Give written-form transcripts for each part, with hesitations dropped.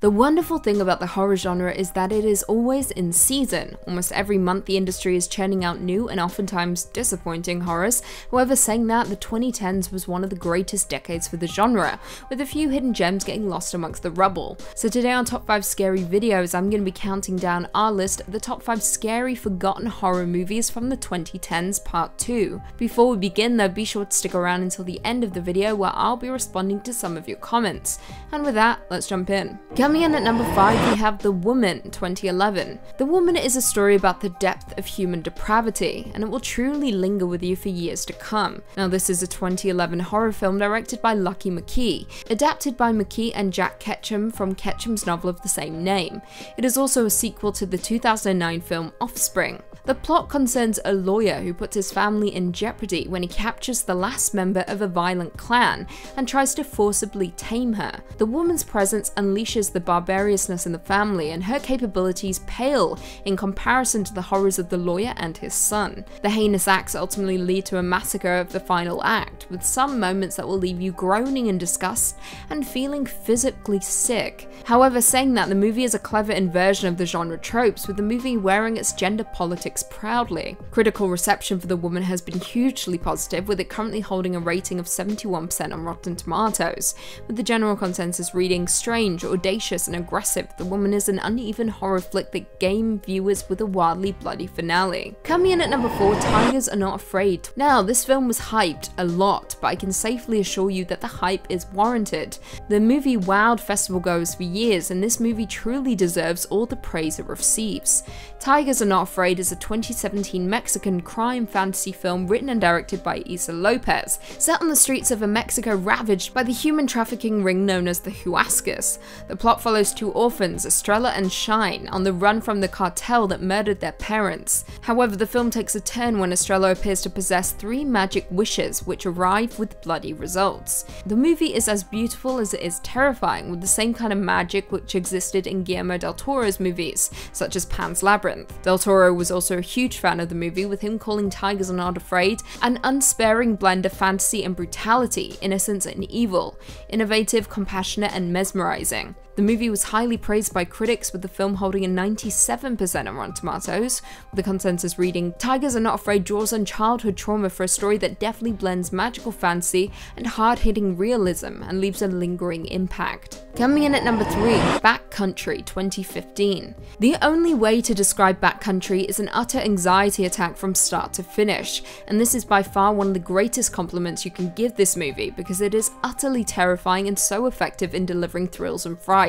The wonderful thing about the horror genre is that it is always in season. Almost every month the industry is churning out new and oftentimes disappointing horrors. However, saying that, the 2010s was one of the greatest decades for the genre, with a few hidden gems getting lost amongst the rubble. So today on Top 5 Scary Videos, I'm going to be counting down our list of the top 5 scary forgotten horror movies from the 2010s Part 2. Before we begin though, be sure to stick around until the end of the video where I'll be responding to some of your comments. And with that, let's jump in. Coming in at number 5, we have The Woman, 2011. The Woman is a story about the depth of human depravity, and it will truly linger with you for years to come. Now, this is a 2011 horror film directed by Lucky McKee, adapted by McKee and Jack Ketchum from Ketchum's novel of the same name. It is also a sequel to the 2009 film Offspring. The plot concerns a lawyer who puts his family in jeopardy when he captures the last member of a violent clan and tries to forcibly tame her. The woman's presence unleashes the barbariousness in the family, and her capabilities pale in comparison to the horrors of the lawyer and his son. The heinous acts ultimately lead to a massacre of the final act, with some moments that will leave you groaning in disgust and feeling physically sick. However, saying that, the movie is a clever inversion of the genre tropes, with the movie wearing its gender politics proudly. Critical reception for The Woman has been hugely positive, with it currently holding a rating of 71% on Rotten Tomatoes, with the general consensus reading strange, audacious, and aggressive. The Woman is an uneven horror flick that games viewers with a wildly bloody finale. Coming in at number 4, Tigers Are Not Afraid. Now, this film was hyped a lot, but I can safely assure you that the hype is warranted. The movie wowed festival goers for years, and this movie truly deserves all the praise it receives. Tigers Are Not Afraid is a 2017 Mexican crime fantasy film written and directed by Issa Lopez, set on the streets of a Mexico ravaged by the human trafficking ring known as the Huascas. The plot follows two orphans, Estrella and Shine, on the run from the cartel that murdered their parents. However, the film takes a turn when Estrella appears to possess 3 magic wishes, which arrive with bloody results. The movie is as beautiful as it is terrifying, with the same kind of magic which existed in Guillermo del Toro's movies, such as Pan's Labyrinth. Del Toro was also a huge fan of the movie, with him calling Tigers Are Not Afraid an unsparing blend of fantasy and brutality, innocence and evil, innovative, compassionate, and mesmerizing. The movie was highly praised by critics, with the film holding a 97% on Rotten Tomatoes, with the consensus reading, "Tigers Are Not Afraid draws on childhood trauma for a story that deftly blends magical fantasy and hard-hitting realism and leaves a lingering impact." Coming in at number 3, Backcountry, 2015. The only way to describe Backcountry is an utter anxiety attack from start to finish, and this is by far one of the greatest compliments you can give this movie, because it is utterly terrifying and so effective in delivering thrills and frights.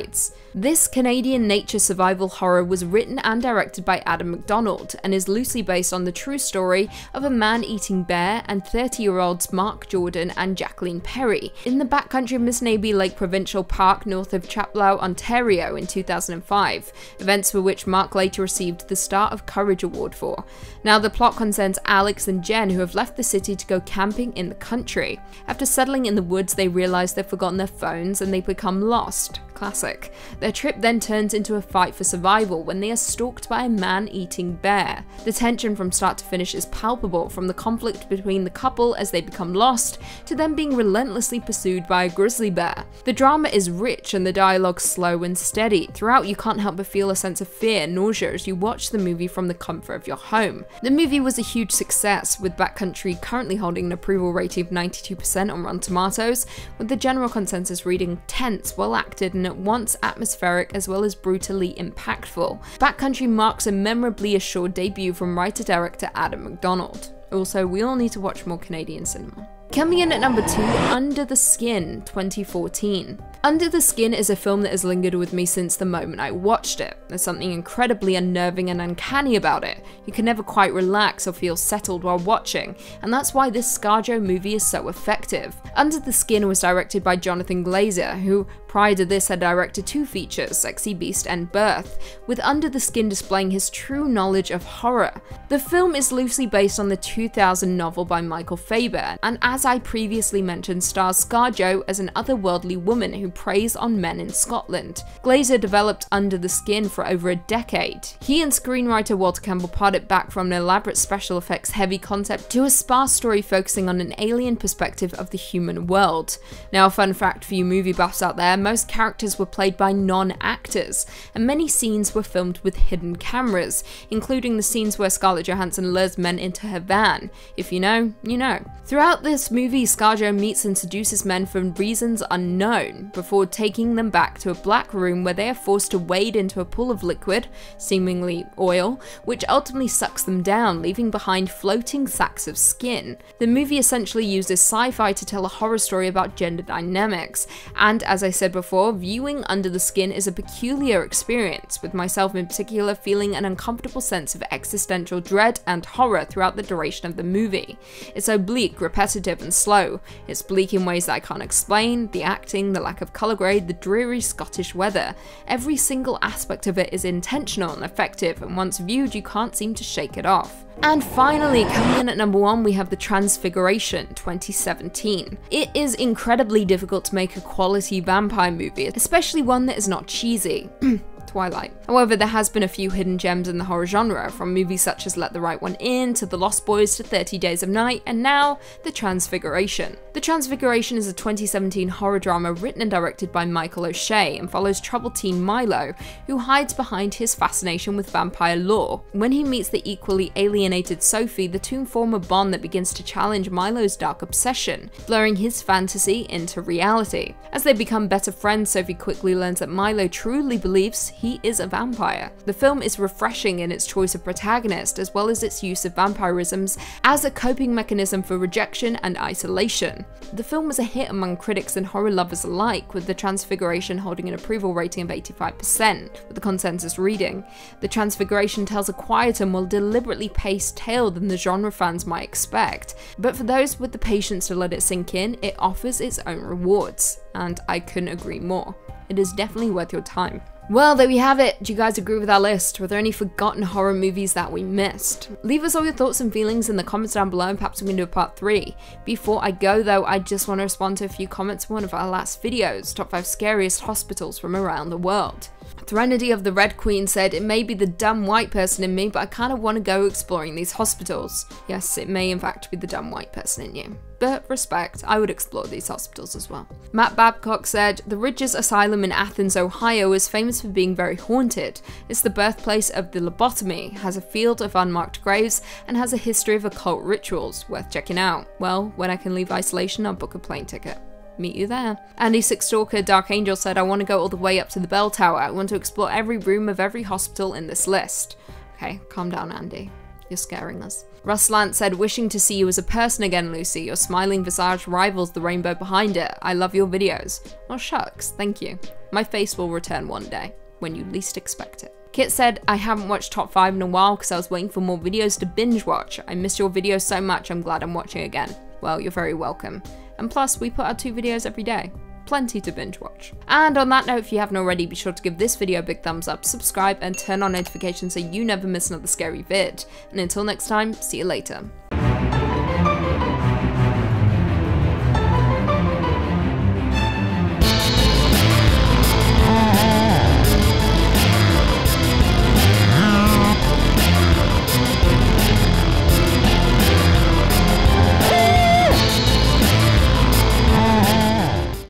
This Canadian nature survival horror was written and directed by Adam McDonald, and is loosely based on the true story of a man-eating bear and 30-year-olds Mark Jordan and Jacqueline Perry in the backcountry of Missinaibi Lake Provincial Park north of Chapleau, Ontario in 2005, events for which Mark later received the Star of Courage Award for. Now, the plot concerns Alex and Jen, who have left the city to go camping in the country. After settling in the woods, they realize they've forgotten their phones and they become lost. Classic. Their trip then turns into a fight for survival when they are stalked by a man-eating bear. The tension from start to finish is palpable, from the conflict between the couple as they become lost, to them being relentlessly pursued by a grizzly bear. The drama is rich and the dialogue slow and steady. Throughout, you can't help but feel a sense of fear and nausea as you watch the movie from the comfort of your home. The movie was a huge success, with Backcountry currently holding an approval rating of 92% on Rotten Tomatoes, with the general consensus reading tense, well acted, and at once atmospheric as well as brutally impactful. Backcountry marks a memorably assured debut from writer-director Adam McDonald. Also, we all need to watch more Canadian cinema. Coming in at number 2, Under the Skin, 2014. Under the Skin is a film that has lingered with me since the moment I watched it. There's something incredibly unnerving and uncanny about it. You can never quite relax or feel settled while watching, and that's why this ScarJo movie is so effective. Under the Skin was directed by Jonathan Glazer, who prior to this had directed 2 features, Sexy Beast and Birth, with Under the Skin displaying his true knowledge of horror. The film is loosely based on the 2000 novel by Michael Faber, and as I previously mentioned, stars ScarJo as an otherworldly woman who preys on men in Scotland. Glazer developed Under the Skin for over a decade. He and screenwriter Walter Campbell parted back from an elaborate special effects heavy concept to a sparse story focusing on an alien perspective of the human world. Now, a fun fact for you movie buffs out there, most characters were played by non-actors, and many scenes were filmed with hidden cameras, including the scenes where Scarlett Johansson lures men into her van. If you know, you know. Throughout this movie, ScarJo meets and seduces men for reasons unknown, before taking them back to a black room where they are forced to wade into a pool of liquid, seemingly oil, which ultimately sucks them down, leaving behind floating sacks of skin. The movie essentially uses sci-fi to tell a horror story about gender dynamics, and as I said before, viewing Under the Skin is a peculiar experience, with myself in particular feeling an uncomfortable sense of existential dread and horror throughout the duration of the movie. It's oblique, repetitive, and slow. It's bleak in ways that I can't explain: the acting, the lack of colour grade, the dreary Scottish weather. Every single aspect of it is intentional and effective, and once viewed you can't seem to shake it off. And finally, coming in at number 1, we have the Transfiguration 2017. It is incredibly difficult to make a quality vampire movie, especially one that is not cheesy. Twilight. However, there has been a few hidden gems in the horror genre, from movies such as Let the Right One In, to The Lost Boys, to 30 Days of Night, and now, The Transfiguration. The Transfiguration is a 2017 horror drama written and directed by Michael O'Shea, and follows troubled teen Milo, who hides behind his fascination with vampire lore. When he meets the equally alienated Sophie, the two form a bond that begins to challenge Milo's dark obsession, blurring his fantasy into reality. As they become better friends, Sophie quickly learns that Milo truly believes he is a vampire. The film is refreshing in its choice of protagonist, as well as its use of vampirisms as a coping mechanism for rejection and isolation. The film was a hit among critics and horror lovers alike, with The Transfiguration holding an approval rating of 85%, with the consensus reading. The Transfiguration tells a quieter, more deliberately paced tale than the genre fans might expect, but for those with the patience to let it sink in, it offers its own rewards, and I couldn't agree more. It is definitely worth your time. Well, there we have it. Do you guys agree with our list? Were there any forgotten horror movies that we missed? Leave us all your thoughts and feelings in the comments down below, and perhaps we can do a part 3. Before I go though, I just want to respond to a few comments from one of our last videos, top 5 scariest hospitals from around the world. Threnody of the Red Queen said, "It may be the dumb white person in me, but I kind of want to go exploring these hospitals." Yes, it may in fact be the dumb white person in you. But respect, I would explore these hospitals as well. Matt Babcock said, "The Ridges Asylum in Athens, Ohio is famous for being very haunted. It's the birthplace of the lobotomy, has a field of unmarked graves, and has a history of occult rituals. Worth checking out. Well, when I can leave isolation, I'll book a plane ticket. Meet you there." Andy Sixstalker Dark Angel said, "I want to go all the way up to the bell tower. I want to explore every room of every hospital in this list." Okay, calm down, Andy. You're scaring us. Russ Lant said, "Wishing to see you as a person again, Lucy. Your smiling visage rivals the rainbow behind it. I love your videos." Well, shucks, thank you. My face will return one day, when you least expect it. Kit said, "I haven't watched top 5 in a while because I was waiting for more videos to binge watch. I missed your videos so much, I'm glad I'm watching again." Well, you're very welcome. And plus, we put out 2 videos every day. Plenty to binge watch. And on that note, if you haven't already, be sure to give this video a big thumbs up, subscribe, and turn on notifications so you never miss another scary vid. And until next time, see you later.